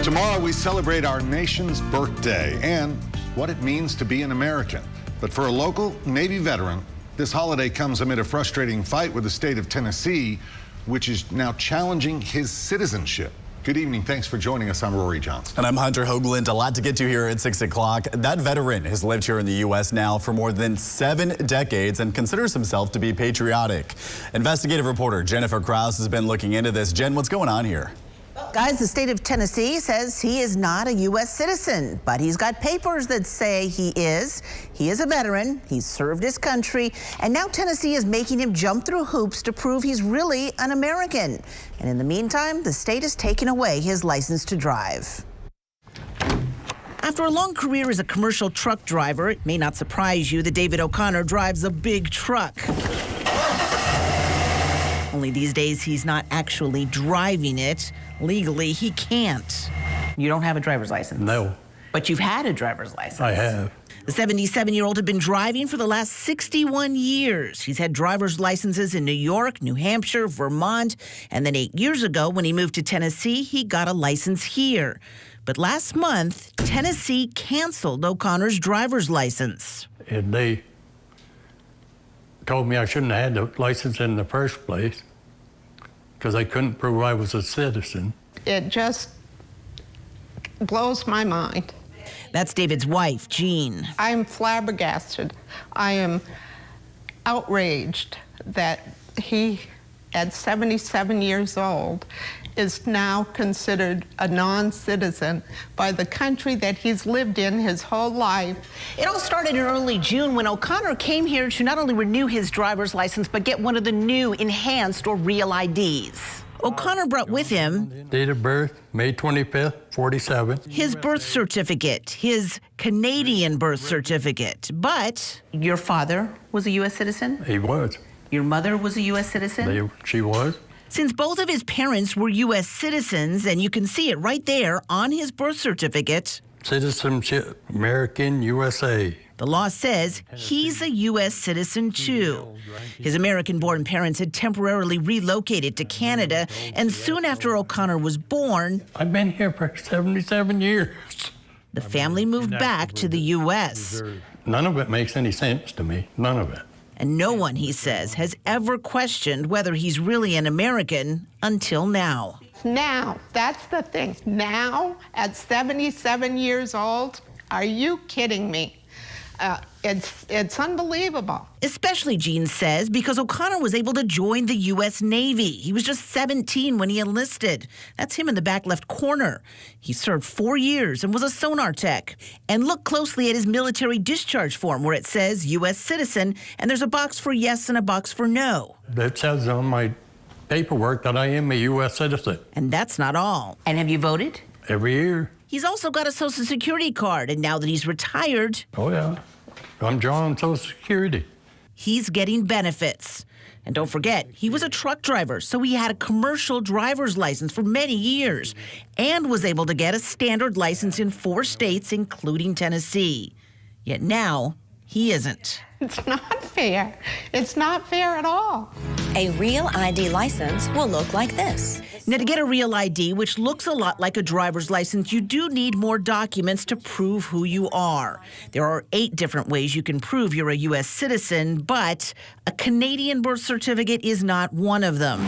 Tomorrow we celebrate our nation's birthday and what it means to be an American. But for a local Navy veteran, this holiday comes amid a frustrating fight with the state of Tennessee, which is now challenging his citizenship. Good evening. Thanks for joining us. I'm Rory Johnson. And I'm Hunter Hoagland. A lot to get to here at 6 o'clock. That veteran has lived here in the U.S. now for more than 7 decades and considers himself to be patriotic. Investigative reporter Jennifer Krause has been looking into this. Jen, what's going on here? Guys, the state of Tennessee says he is not a U.S. citizen, but he's got papers that say he is. He is a veteran. He's served his country, and now Tennessee is making him jump through hoops to prove he's really an American. And in the meantime, the state has taken away his license to drive. After a long career as a commercial truck driver, it may not surprise you that David O'Connor drives a big truck. Only these days, he's not actually driving it. Legally, he can't. You don't have a driver's license? No. But you've had a driver's license? I have. The 77-year-old had been driving for the last 61 years. He's had driver's licenses in New York, New Hampshire, Vermont, and then 8 years ago, when he moved to Tennessee, he got a license here. But last month, Tennessee canceled O'Connor's driver's license. And they told me I shouldn't have had the license in the first place because I couldn't prove I was a citizen. It just blows my mind. That's David's wife, Jean. I'm flabbergasted. I am outraged that he, at 77 years old, is now considered a non-citizen by the country that he's lived in his whole life. It all started in early June when O'Connor came here to not only renew his driver's license, but get one of the new enhanced or real IDs. O'Connor brought with him Date of birth, May 25th, 47. his birth certificate, his Canadian birth certificate. But your father was a U.S. citizen? He was. Your mother was a U.S. citizen? She was. Since both of his parents were U.S. citizens, and you can see it right there on his birth certificate, Citizenship, American, USA. the law says he's a U.S. citizen, too. His American-born parents had temporarily relocated to Canada, and soon after O'Connor was born, I've been here for 77 years. the family moved back to the U.S. None of it makes any sense to me, none of it. And no one, he says, has ever questioned whether he's really an American until now. Now, that's the thing. Now, at 77 years old, are you kidding me? It's unbelievable. Especially, Jean says, because O'Connor was able to join the U.S. Navy. He was just 17 when he enlisted. That's him in the back left corner. He served 4 years and was a sonar tech. And look closely at his military discharge form where it says U.S. citizen, and there's a box for yes and a box for no. It says on my paperwork that I am a U.S. citizen. And that's not all. And have you voted? Every year. He's also got a Social Security card, and now that he's retired, Oh, yeah. I'm drawing Social Security. he's getting benefits. And don't forget, he was a truck driver, so he had a commercial driver's license for many years and was able to get a standard license in 4 states, including Tennessee. Yet now, he isn't. It's not fair. It's not fair at all. A real ID license will look like this. Now, to get a real ID, which looks a lot like a driver's license, you do need more documents to prove who you are. There are 8 different ways you can prove you're a U.S. citizen, but a Canadian birth certificate is not one of them.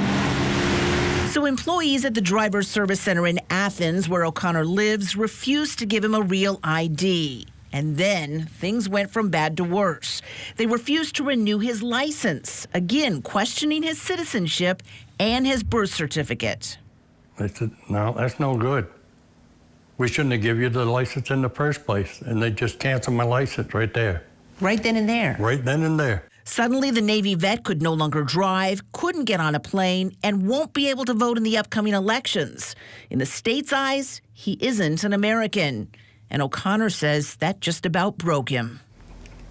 So employees at the Driver's Service Center in Athens, where O'Connor lives, refused to give him a real ID. And then things went from bad to worse. They refused to renew his license, again questioning his citizenship and his birth certificate. I said, no, that's no good. We shouldn't have given you the license in the first place. And they just canceled my license right there. Right then and there. Right then and there. Suddenly, the Navy vet could no longer drive, couldn't get on a plane, and won't be able to vote in the upcoming elections. In the state's eyes, he isn't an American. And O'Connor says that just about broke him.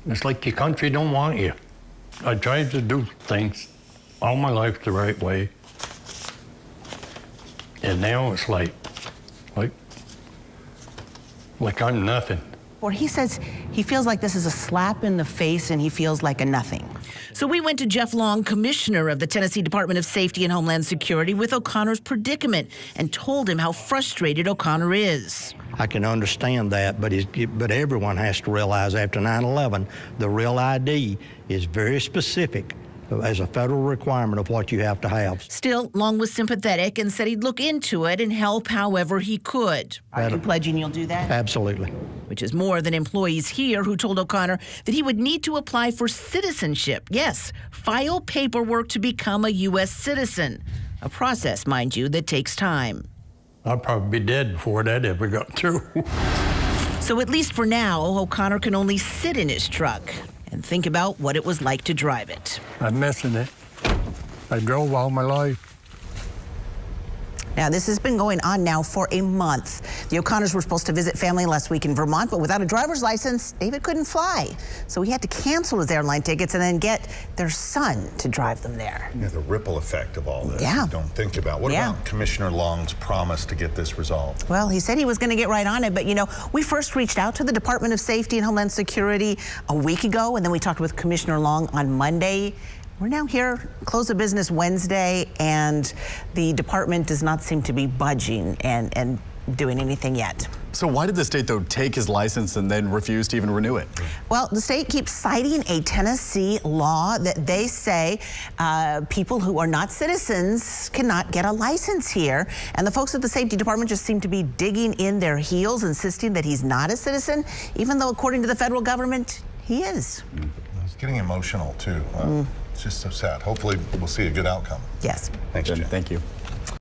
It's like your country don't want you. I tried to do things all my life the right way. And now it's like I'm nothing. Or he says he feels like this is a slap in the face and he feels like a nothing. So we went to Jeff Long, commissioner of the Tennessee Department of Safety and Homeland Security, with O'Connor's predicament and told him how frustrated O'Connor is. I can understand that, but everyone has to realize after 9/11, the Real ID is very specific as a federal requirement of what you have to have. Still, Long was sympathetic and said he'd look into it and help however he could. Are you pledging you'll do that? Absolutely. Which is more than employees here who told O'Connor that he would need to apply for citizenship. Yes, file paperwork to become a U.S. citizen. A process, mind you, that takes time. I'd probably be dead before that ever got through. So at least for now, O'Connor can only sit in his truck and think about what it was like to drive it. I'm missing it. I drove all my life. Now, this has been going on now for a month. The O'Connors were supposed to visit family last week in Vermont, but without a driver's license, David couldn't fly. So he had to cancel his airline tickets and then get their son to drive them there. Yeah, the ripple effect of all this. Yeah. You don't think about. What about Commissioner Long's promise to get this resolved? Well, he said he was going to get right on it, but you know, we first reached out to the Department of Safety and Homeland Security a week ago, and then we talked with Commissioner Long on Monday. We're now here, close of business Wednesday, and the department does not seem to be budging and doing anything yet. So why did the state, though, take his license and then refuse to even renew it? Well, the state keeps citing a Tennessee law that they say people who are not citizens cannot get a license here. And the folks at the Safety Department just seem to be digging in their heels, insisting that he's not a citizen, even though, according to the federal government, he is. It's getting emotional, too. It's just so sad. Hopefully, we'll see a good outcome. Yes. Thanks, Jen. Thank you.